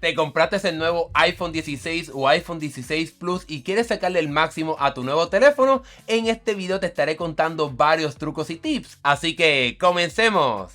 ¿Te compraste el nuevo iPhone 16 o iPhone 16 Plus y quieres sacarle el máximo a tu nuevo teléfono? En este video te estaré contando varios trucos y tips, así que comencemos.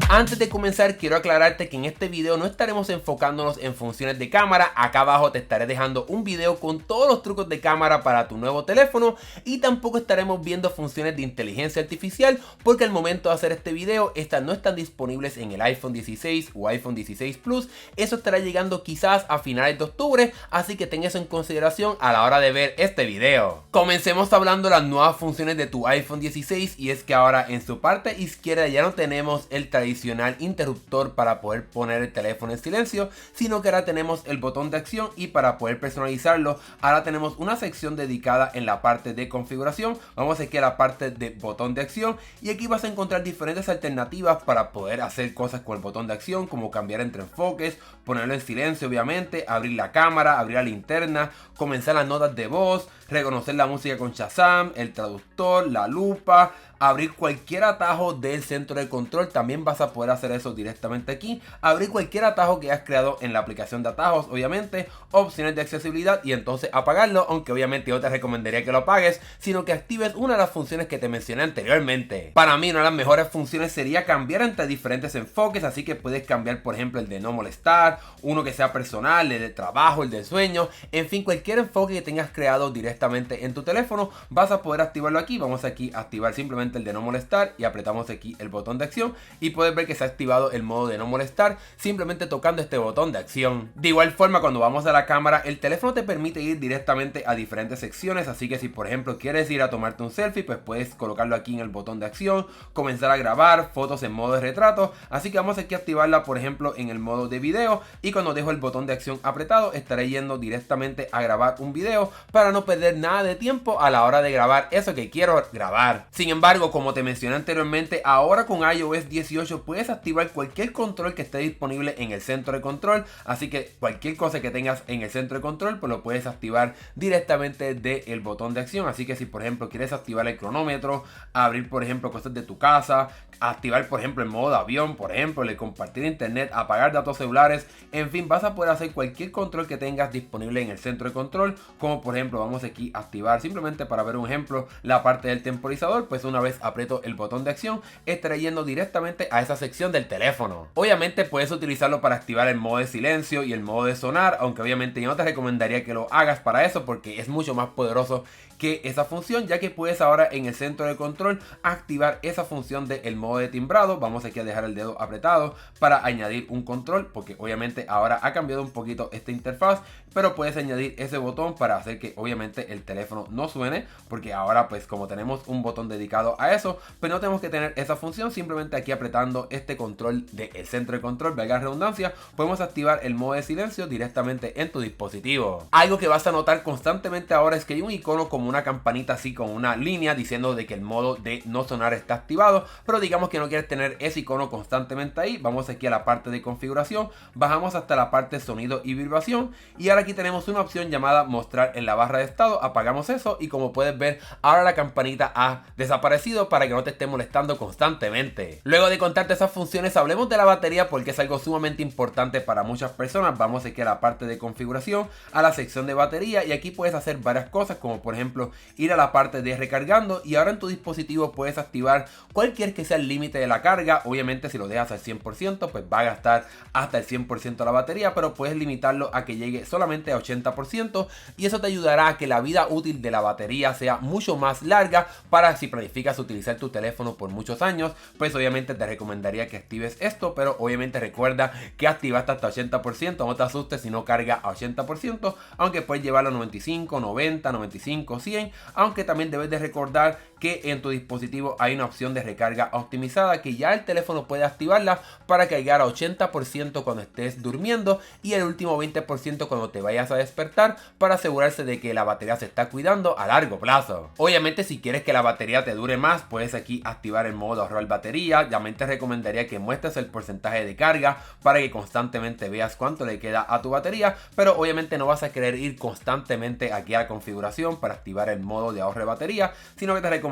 Antes de comenzar quiero aclararte que en este video no estaremos enfocándonos en funciones de cámara. Acá abajo te estaré dejando un video con todos los trucos de cámara para tu nuevo teléfono y tampoco estaremos viendo funciones de inteligencia artificial porque al momento de hacer este video estas no están disponibles en el iPhone 16 o iPhone 16 Plus. Eso estará llegando quizás a finales de octubre, así que ten eso en consideración a la hora de ver este video. Comencemos hablando de las nuevas funciones de tu iPhone 16 y es que ahora en su parte izquierda ya no tenemos el tradicional interruptor para poder poner el teléfono en silencio, sino que ahora tenemos el botón de acción y para poder personalizarlo ahora tenemos una sección dedicada en la parte de configuración. Vamos aquí a la parte de botón de acción y aquí vas a encontrar diferentes alternativas para poder hacer cosas con el botón de acción, como cambiar entre enfoques, ponerlo en silencio obviamente, abrir la cámara, abrir la linterna, comenzar las notas de voz, reconocer la música con Shazam, el traductor, la lupa, abrir cualquier atajo del centro de control. También vas a poder hacer eso directamente aquí, abrir cualquier atajo que hayas creado en la aplicación de atajos, obviamente, opciones de accesibilidad y entonces apagarlo, aunque obviamente yo te recomendaría que lo apagues, sino que actives una de las funciones que te mencioné anteriormente. Para mí una de las mejores funciones sería cambiar entre diferentes enfoques, así que puedes cambiar por ejemplo el de no molestar, uno que sea personal, el de trabajo, el de sueño, en fin, cualquier enfoque que tengas creado directamente en tu teléfono vas a poder activarlo aquí. Vamos aquí a activar simplemente el de no molestar y apretamos aquí el botón de acción y puedes ver que se ha activado el modo de no molestar simplemente tocando este botón de acción. De igual forma, cuando vamos a la cámara, el teléfono te permite ir directamente a diferentes secciones, así que si por ejemplo quieres ir a tomarte un selfie, pues puedes colocarlo aquí en el botón de acción, comenzar a grabar fotos en modo de retrato, así que vamos aquí a activarla por ejemplo en el modo de video y cuando dejo el botón de acción apretado estaré yendo directamente a grabar un video para no perder nada de tiempo a la hora de grabar eso que quiero grabar. Sin embargo, como te mencioné anteriormente, ahora con iOS 18 puedes activar cualquier control que esté disponible en el centro de control, así que cualquier cosa que tengas en el centro de control pues lo puedes activar directamente del botón de acción. Así que si por ejemplo quieres activar el cronómetro, abrir por ejemplo cosas de tu casa, activar por ejemplo el modo de avión, por ejemplo el compartir internet, apagar datos celulares, en fin, vas a poder hacer cualquier control que tengas disponible en el centro de control, como por ejemplo vamos aquí a activar simplemente para ver un ejemplo la parte del temporizador, pues una vez aprieto el botón de acción estaré yendo directamente a esa sección del teléfono. Obviamente puedes utilizarlo para activar el modo de silencio y el modo de sonar, aunque obviamente yo no te recomendaría que lo hagas para eso porque es mucho más poderoso que esa función, ya que puedes ahora en el centro de control activar esa función del modo de timbrado. Vamos aquí a dejar el dedo apretado para añadir un control, porque obviamente ahora ha cambiado un poquito esta interfaz, pero puedes añadir ese botón para hacer que obviamente el teléfono no suene, porque ahora pues como tenemos un botón dedicado a eso, pues no tenemos que tener esa función. Simplemente aquí apretando este control del centro de control, valga la redundancia, podemos activar el modo de silencio directamente en tu dispositivo. Algo que vas a notar constantemente ahora es que hay un icono como una campanita así con una línea diciendo de que el modo de no sonar está activado, pero digamos que no quieres tener ese icono constantemente ahí. Vamos aquí a la parte de configuración, bajamos hasta la parte sonido y vibración y ahora aquí tenemos una opción llamada mostrar en la barra de estado. Apagamos eso y como puedes ver ahora la campanita ha desaparecido para que no te esté molestando constantemente. Luego de contarte esas funciones, hablemos de la batería porque es algo sumamente importante para muchas personas. Vamos aquí a la parte de configuración, a la sección de batería y aquí puedes hacer varias cosas, como por ejemplo ir a la parte de recargando y ahora en tu dispositivo puedes activar cualquier que sea el límite de la carga. Obviamente si lo dejas al 100% pues va a gastar hasta el 100% la batería, pero puedes limitarlo a que llegue solamente a 80% y eso te ayudará a que la vida útil de la batería sea mucho más larga para si planificas utilizar tu teléfono por muchos años. Pues obviamente te recomendaría que actives esto, pero obviamente recuerda que activaste hasta 80%, no te asustes si no carga a 80%, aunque puedes llevarlo a 95, 90, 95, 100, aunque también debes de recordar que en tu dispositivo hay una opción de recarga optimizada que ya el teléfono puede activarla para cargar a 80% cuando estés durmiendo y el último 20% cuando te vayas a despertar, para asegurarse de que la batería se está cuidando a largo plazo. Obviamente si quieres que la batería te dure más, puedes aquí activar el modo ahorrar batería. También te recomendaría que muestres el porcentaje de carga para que constantemente veas cuánto le queda a tu batería, pero obviamente no vas a querer ir constantemente aquí a la configuración para activar el modo de ahorro de batería, sino que te recomendaría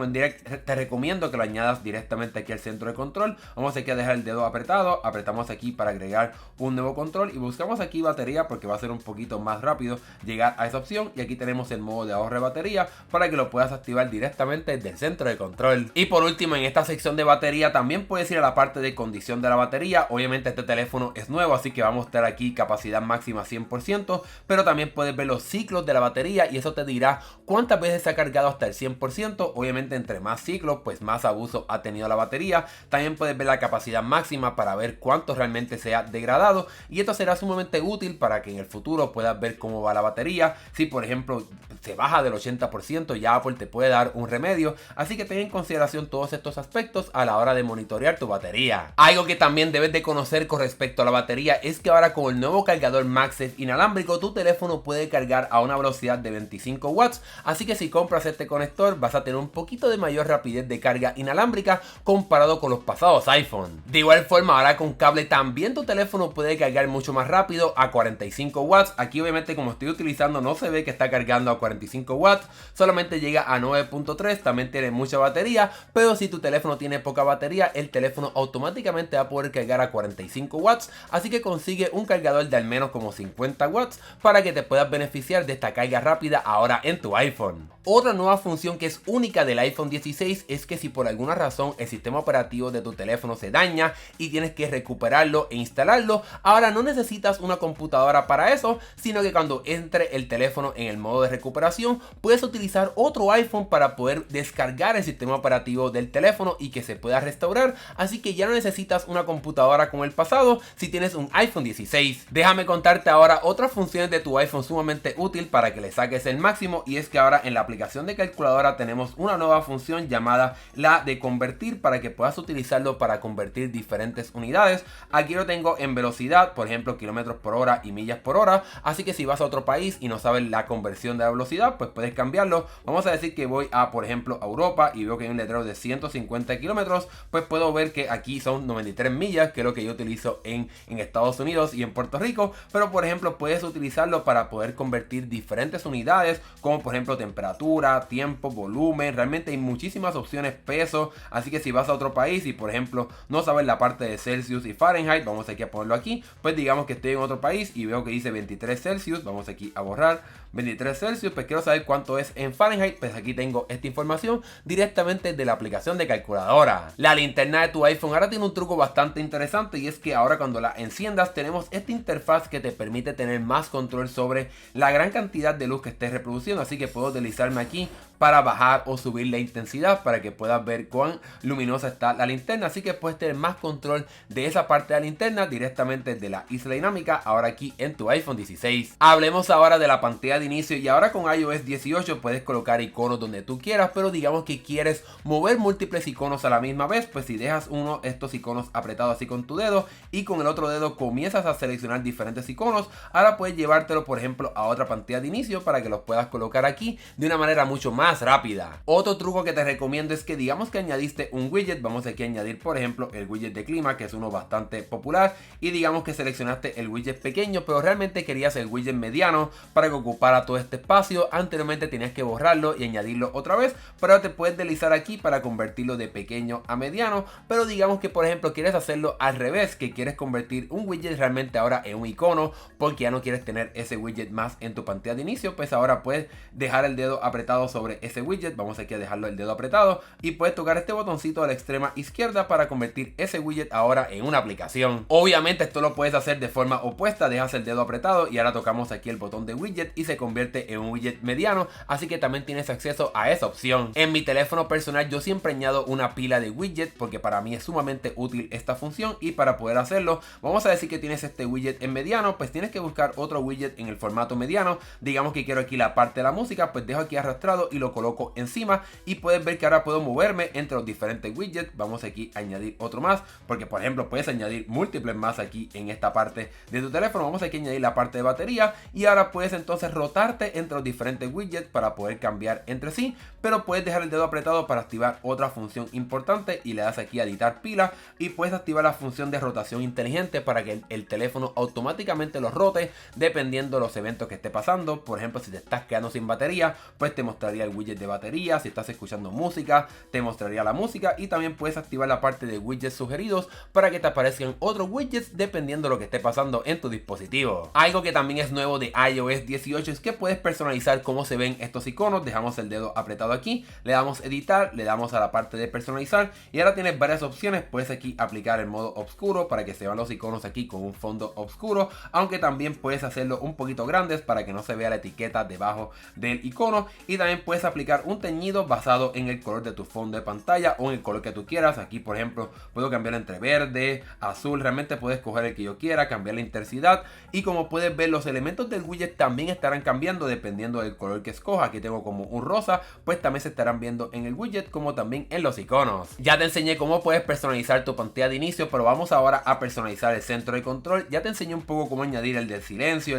te recomiendo que lo añadas directamente aquí al centro de control. Vamos aquí a dejar el dedo apretado, apretamos aquí para agregar un nuevo control y buscamos aquí batería porque va a ser un poquito más rápido llegar a esa opción. Y aquí tenemos el modo de ahorro de batería para que lo puedas activar directamente desde el centro de control. Y por último, en esta sección de batería también puedes ir a la parte de condición de la batería. Obviamente este teléfono es nuevo, así que vamos a mostrar aquí capacidad máxima 100%, pero también puedes ver los ciclos de la batería y eso te dirá cuántas veces se ha cargado hasta el 100%. Obviamente entre más ciclos, pues más abuso ha tenido la batería. También puedes ver la capacidad máxima para ver cuánto realmente se ha degradado, y esto será sumamente útil para que en el futuro puedas ver cómo va la batería. Si por ejemplo se baja del 80%, ya Apple te puede dar un remedio, así que ten en consideración todos estos aspectos a la hora de monitorear tu batería. Algo que también debes de conocer con respecto a la batería es que ahora con el nuevo cargador MagSafe inalámbrico, tu teléfono puede cargar a una velocidad de 25 watts, así que si compras este conector vas a tener un poquito de mayor rapidez de carga inalámbrica comparado con los pasados iPhone. De igual forma, ahora con cable también tu teléfono puede cargar mucho más rápido a 45 watts. Aquí obviamente como estoy utilizando no se ve que está cargando a 45 watts, solamente llega a 9.3, también tiene mucha batería, pero si tu teléfono tiene poca batería, el teléfono automáticamente va a poder cargar a 45 watts, así que consigue un cargador de al menos como 50 watts para que te puedas beneficiar de esta carga rápida ahora en tu iPhone. Otra nueva función que es única del iPhone 16 es que si por alguna razón el sistema operativo de tu teléfono se daña y tienes que recuperarlo e instalarlo, ahora no necesitas una computadora para eso, sino que cuando entre el teléfono en el modo de recuperación, puedes utilizar otro iPhone para poder descargar el sistema operativo del teléfono y que se pueda restaurar, así que ya no necesitas una computadora como el pasado si tienes un iPhone 16. Déjame contarte ahora otras funciones de tu iPhone sumamente útil para que le saques el máximo, y es que ahora en la aplicación de calculadora tenemos una nueva función llamada la de convertir, para que puedas utilizarlo para convertir diferentes unidades. Aquí lo tengo en velocidad, por ejemplo kilómetros por hora y millas por hora, así que si vas a otro país y no sabes la conversión de la velocidad, pues puedes cambiarlo. Vamos a decir que voy a, por ejemplo, a Europa y veo que hay un letrero de 150 kilómetros, pues puedo ver que aquí son 93 millas, que es lo que yo utilizo en Estados Unidos y en Puerto Rico, pero por ejemplo puedes utilizarlo para poder convertir diferentes unidades, como por ejemplo temperatura, tiempo, volumen. Realmente hay muchísimas opciones, peso, así que si vas a otro país y por ejemplo no sabes la parte de Celsius y Fahrenheit, vamos aquí a ponerlo aquí, pues digamos que estoy en otro país y veo que dice 23 Celsius, vamos aquí a borrar 23 Celsius, pues quiero saber cuánto es en Fahrenheit, pues aquí tengo esta información directamente de la aplicación de calculadora. La linterna de tu iPhone ahora tiene un truco bastante interesante, y es que ahora cuando la enciendas tenemos esta interfaz que te permite tener más control sobre la gran cantidad de luz que estés reproduciendo, así que puedo deslizarme aquí para bajar o subir la intensidad para que puedas ver cuán luminosa está la linterna, así que puedes tener más control de esa parte de la linterna directamente de la isla dinámica ahora aquí en tu iPhone 16. Hablemos ahora de la pantalla de inicio, y ahora con iOS 18 puedes colocar iconos donde tú quieras, pero digamos que quieres mover múltiples iconos a la misma vez, pues si dejas uno de estos iconos apretado así con tu dedo y con el otro dedo comienzas a seleccionar diferentes iconos, ahora puedes llevártelo por ejemplo a otra pantalla de inicio para que los puedas colocar aquí de una manera mucho más rápida. Otro truco que te recomiendo es que digamos que añadiste un widget, vamos aquí a añadir por ejemplo el widget de clima, que es uno bastante popular, y digamos que seleccionaste el widget pequeño, pero realmente querías el widget mediano para que ocupara todo este espacio. Anteriormente tenías que borrarlo y añadirlo otra vez, pero ahora te puedes deslizar aquí para convertirlo de pequeño a mediano, pero digamos que por ejemplo quieres hacerlo al revés, que quieres convertir un widget realmente ahora en un icono, porque ya no quieres tener ese widget más en tu pantalla de inicio, pues ahora puedes dejar el dedo apretado sobre ese widget, vamos aquí a dejarlo el dedo apretado, y puedes tocar este botoncito a la extrema izquierda para convertir ese widget ahora en una aplicación. Obviamente esto lo puedes hacer de forma opuesta, dejas el dedo apretado y ahora tocamos aquí el botón de widget y se convierte en un widget mediano, así que también tienes acceso a esa opción. En mi teléfono personal yo siempre añado una pila de widgets porque para mí es sumamente útil esta función, y para poder hacerlo vamos a decir que tienes este widget en mediano, pues tienes que buscar otro widget en el formato mediano. Digamos que quiero aquí la parte de la música, pues dejo aquí arrastrado y lo coloco encima, y puedes ver que ahora puedo moverme entre los diferentes widgets. Vamos aquí a añadir otro más, porque por ejemplo puedes añadir múltiples más aquí en esta parte de tu teléfono. Vamos aquí a añadir la parte de batería, y ahora puedes entonces rotarte entre los diferentes widgets para poder cambiar entre sí, pero puedes dejar el dedo apretado para activar otra función importante y le das aquí a editar pila, y puedes activar la función de rotación inteligente para que el teléfono automáticamente lo rote dependiendo de los eventos que esté pasando. Por ejemplo, si te estás quedando sin batería, pues te mostraría el widget de batería. Si estás estás escuchando música, te mostraría la música y también puedes activar la parte de widgets sugeridos para que te aparezcan otros widgets dependiendo de lo que esté pasando en tu dispositivo. Algo que también es nuevo de iOS 18 es que puedes personalizar cómo se ven estos iconos. Dejamos el dedo apretado aquí, le damos editar, le damos a la parte de personalizar y ahora tienes varias opciones. Puedes aquí aplicar el modo oscuro para que se vean los iconos aquí con un fondo oscuro, aunque también puedes hacerlo un poquito grandes para que no se vea la etiqueta debajo del icono, y también puedes aplicar un teñido basado en el color de tu fondo de pantalla o en el color que tú quieras. Aquí por ejemplo puedo cambiar entre verde, azul, realmente puedes escoger el que yo quiera, cambiar la intensidad, y como puedes ver los elementos del widget también estarán cambiando dependiendo del color que escoja. Aquí tengo como un rosa, pues también se estarán viendo en el widget como también en los iconos. Ya te enseñé cómo puedes personalizar tu pantalla de inicio, pero vamos ahora a personalizar el centro de control. Ya te enseñé un poco cómo añadir el del silencio,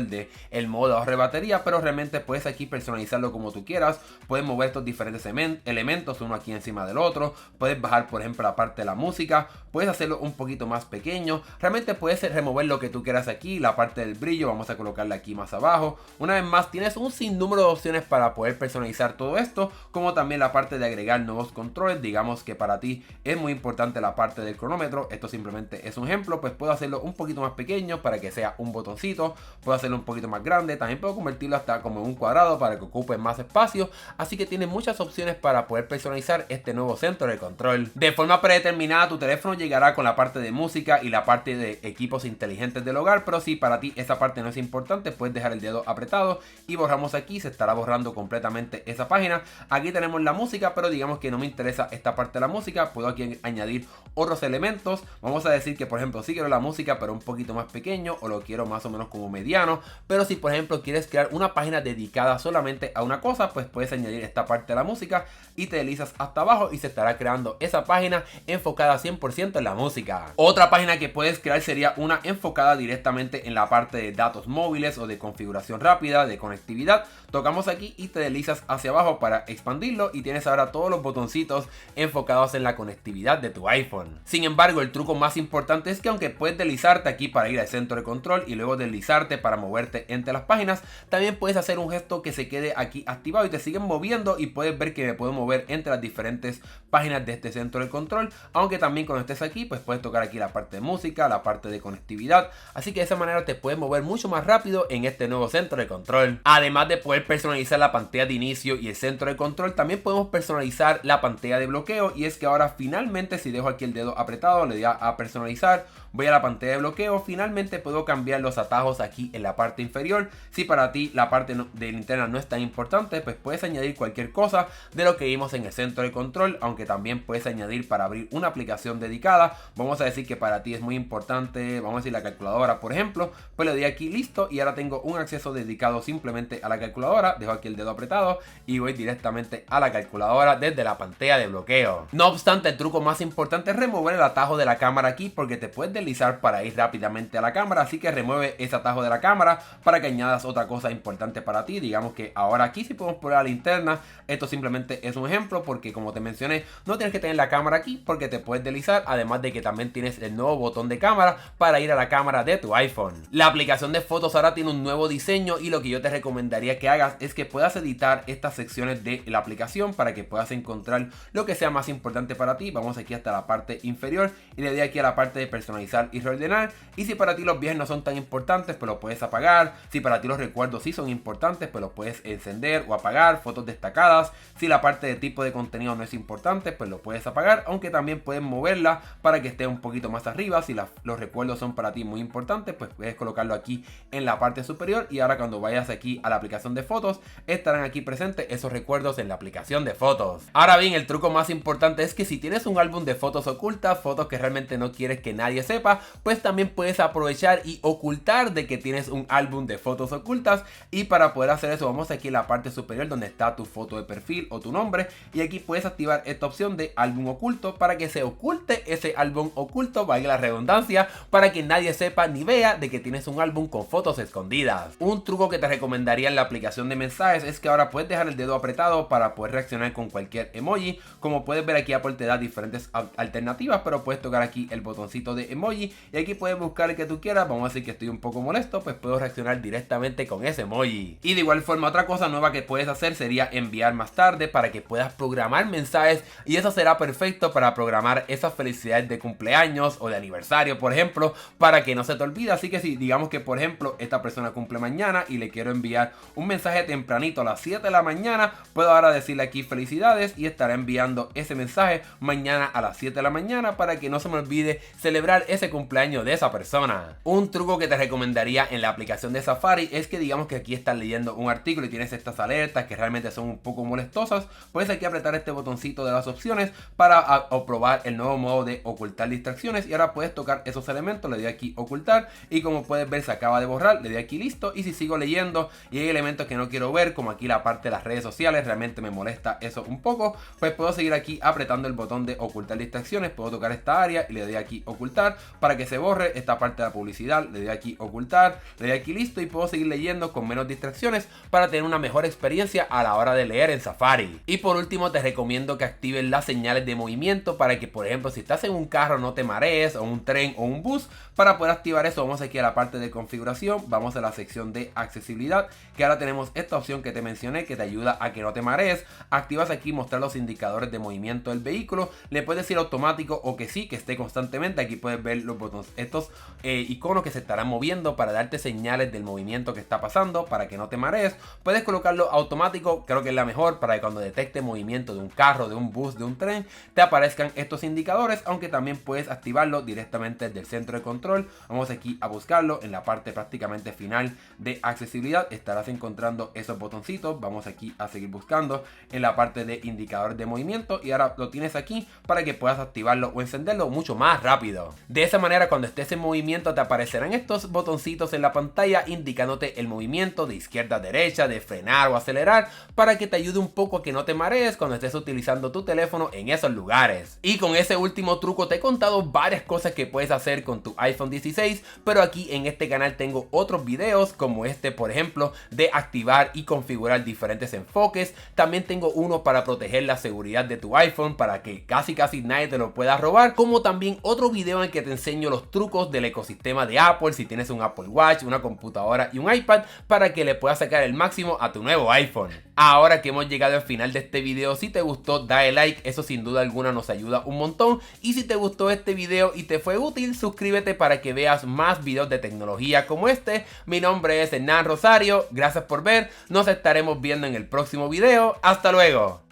el modo de ahorro de batería, pero realmente puedes aquí personalizarlo como tú quieras. Puedes mover estos diferentes elementos uno aquí encima del otro, puedes bajar por ejemplo la parte de la música, puedes hacerlo un poquito más pequeño, realmente puedes remover lo que tú quieras aquí. La parte del brillo vamos a colocarla aquí más abajo. Una vez más tienes un sinnúmero de opciones para poder personalizar todo esto, como también la parte de agregar nuevos controles. Digamos que para ti es muy importante la parte del cronómetro, esto simplemente es un ejemplo, pues puedo hacerlo un poquito más pequeño para que sea un botoncito, puedo hacerlo un poquito más grande, también puedo convertirlo hasta como en un cuadrado para que ocupe más espacio, así que tienes muchas opciones para poder personalizar este nuevo centro de control. De forma predeterminada tu teléfono llegará con la parte de música y la parte de equipos inteligentes del hogar, pero si para ti esa parte no es importante, puedes dejar el dedo apretado y borramos aquí, se estará borrando completamente esa página. Aquí tenemos la música, pero digamos que no me interesa esta parte de la música, puedo aquí añadir otros elementos. Vamos a decir que por ejemplo si quiero la música pero un poquito más pequeño, o lo quiero más o menos como mediano, pero si por ejemplo quieres crear una página dedicada solamente a una cosa, pues puedes añadir esta parte de la música y te deslizas hasta abajo y se estará creando esa página enfocada 100% en la música. Otra página que puedes crear sería una enfocada directamente en la parte de datos móviles o de configuración rápida, de conectividad. Tocamos aquí y te deslizas hacia abajo para expandirlo y tienes ahora todos los botoncitos enfocados en la conectividad de tu iPhone. Sin embargo, el truco más importante es que aunque puedes deslizarte aquí para ir al centro de control y luego deslizarte para moverte entre las páginas, también puedes hacer un gesto que se quede aquí activado y te siguen moviendo, y puedes ver que me puedo mover entre las diferentes páginas de este centro de control, aunque también cuando estés aquí pues puedes tocar aquí la parte de música, la parte de conectividad, así que de esa manera te puedes mover mucho más rápido en este nuevo centro de control. Además de poder personalizar la pantalla de inicio y el centro de control, también podemos personalizar la pantalla de bloqueo, y es que ahora finalmente si dejo aquí el dedo apretado, le doy a personalizar, voy a la pantalla de bloqueo, finalmente puedo cambiar los atajos aquí en la parte inferior. Si para ti la parte de linterna no es tan importante, pues puedes añadir cualquier cosa de lo que vimos en el centro de control, aunque también puedes añadir para abrir una aplicación dedicada. Vamos a decir que para ti es muy importante, vamos a decir la calculadora por ejemplo, pues le doy aquí listo y ahora tengo un acceso dedicado simplemente a la calculadora. Dejo aquí el dedo apretado y voy directamente a la calculadora desde la pantalla de bloqueo. No obstante, el truco más importante es remover el atajo de la cámara aquí, porque te puedes deslizar para ir rápidamente a la cámara, así que remueve ese atajo de la cámara para que añadas otra cosa importante para ti. Digamos que ahora aquí sí podemos poner la linterna. Esto simplemente es un ejemplo porque como te mencioné, no tienes que tener la cámara aquí porque te puedes deslizar, además de que también tienes el nuevo botón de cámara para ir a la cámara de tu iPhone. La aplicación de fotos ahora tiene un nuevo diseño, y lo que yo te recomendaría que hagas es que puedas editar estas secciones de la aplicación para que puedas encontrar lo que sea más importante para ti. Vamos aquí hasta la parte inferior y le doy aquí a la parte de personalizar y reordenar, y si para ti los viajes no son tan importantes, pues los puedes apagar. Si para ti los recuerdos sí son importantes, pues los puedes encender o apagar. Fotos destacadas, si la parte de tipo de contenido no es importante, pues lo puedes apagar, aunque también puedes moverla para que esté un poquito más arriba. Si los recuerdos son para ti muy importantes, pues puedes colocarlo aquí en la parte superior, y ahora cuando vayas aquí a la aplicación de fotos estarán aquí presentes esos recuerdos en la aplicación de fotos. Ahora bien, el truco más importante es que si tienes un álbum de fotos ocultas, fotos que realmente no quieres que nadie sepa, pues también puedes aprovechar y ocultar de que tienes un álbum de fotos ocultas. Y para poder hacer eso, vamos aquí en la parte superior donde está tu foto de perfil o tu nombre, y aquí puedes activar esta opción de álbum oculto para que se oculte ese álbum oculto, valga la redundancia, para que nadie sepa ni vea de que tienes un álbum con fotos escondidas. Un truco que te recomendaría en la aplicación de mensajes es que ahora puedes dejar el dedo apretado para poder reaccionar con cualquier emoji. Como puedes ver, aquí Apple te da diferentes alternativas, pero puedes tocar aquí el botoncito de emoji y aquí puedes buscar el que tú quieras. Vamos a decir que estoy un poco molesto, pues puedo reaccionar directamente con ese emoji. Y de igual forma, otra cosa nueva que puedes hacer sería enviar más tarde. para que puedas programar mensajes, y eso será perfecto para programar esas felicidades de cumpleaños o de aniversario, por ejemplo, para que no se te olvide. Así que si digamos que por ejemplo esta persona cumple mañana y le quiero enviar un mensaje tempranito a las 7 de la mañana, puedo ahora decirle aquí felicidades y estaré enviando ese mensaje mañana a las 7 de la mañana para que no se me olvide celebrar ese cumpleaños de esa persona. Un truco que te recomendaría en la aplicación de Safari es que digamos que aquí estás leyendo un artículo y tienes estas alertas que realmente son un poco molestosas, puedes aquí apretar este botoncito de las opciones para probar el nuevo modo de ocultar distracciones, y ahora puedes tocar esos elementos, le doy aquí ocultar y como puedes ver se acaba de borrar, le doy aquí listo. Y si sigo leyendo y hay elementos que no quiero ver, como aquí la parte de las redes sociales, realmente me molesta eso un poco, pues puedo seguir aquí apretando el botón de ocultar distracciones, puedo tocar esta área y le doy aquí ocultar para que se borre esta parte de la publicidad, le doy aquí ocultar, le doy aquí listo y puedo seguir leyendo con menos distracciones para tener una mejor experiencia a la hora de leer en Safari. Y por último te recomiendo que actives las señales de movimiento para que por ejemplo si estás en un carro no te marees, o un tren o un bus. Para poder activar eso vamos aquí a la parte de configuración, vamos a la sección de accesibilidad, que ahora tenemos esta opción que te mencioné que te ayuda a que no te marees. Activas aquí mostrar los indicadores de movimiento del vehículo, le puedes decir automático o que sí, que esté constantemente. Aquí puedes ver los botones, estos iconos que se estarán moviendo para darte señales del movimiento que está pasando para que no te marees. Puedes colocarlo automático, creo que es la mejor, para que cuando detecte movimiento de un carro, de un bus, de un tren, te aparezcan estos indicadores, aunque también puedes activarlo directamente desde el centro de control. Vamos aquí a buscarlo en la parte prácticamente final de accesibilidad, estarás encontrando esos botoncitos. Vamos aquí a seguir buscando en la parte de indicadores de movimiento y ahora lo tienes aquí para que puedas activarlo o encenderlo mucho más rápido. De esa manera cuando estés en movimiento te aparecerán estos botoncitos en la pantalla indicándote el movimiento de izquierda a derecha, de frenar o acelerar, para que te ayude un poco a que no te marees cuando estés utilizando tu teléfono en esos lugares. Y con ese último truco te he contado varias cosas que puedes hacer con tu iPhone 16, pero aquí en este canal tengo otros videos como este, por ejemplo, de activar y configurar diferentes enfoques. También tengo uno para proteger la seguridad de tu iPhone para que casi nadie te lo pueda robar, como también otro video en el que te enseño los trucos del ecosistema de Apple si tienes un Apple Watch, una computadora y un iPad, para que le puedas sacar el máximo a tu nuevo iPhone. Ahora que hemos llegado al final de este video, si te gustó dale like, eso sin duda alguna nos ayuda un montón. Y si te gustó este video y te fue útil, suscríbete para que veas más videos de tecnología como este. Mi nombre es Hernán Rosario, gracias por ver, nos estaremos viendo en el próximo video, hasta luego.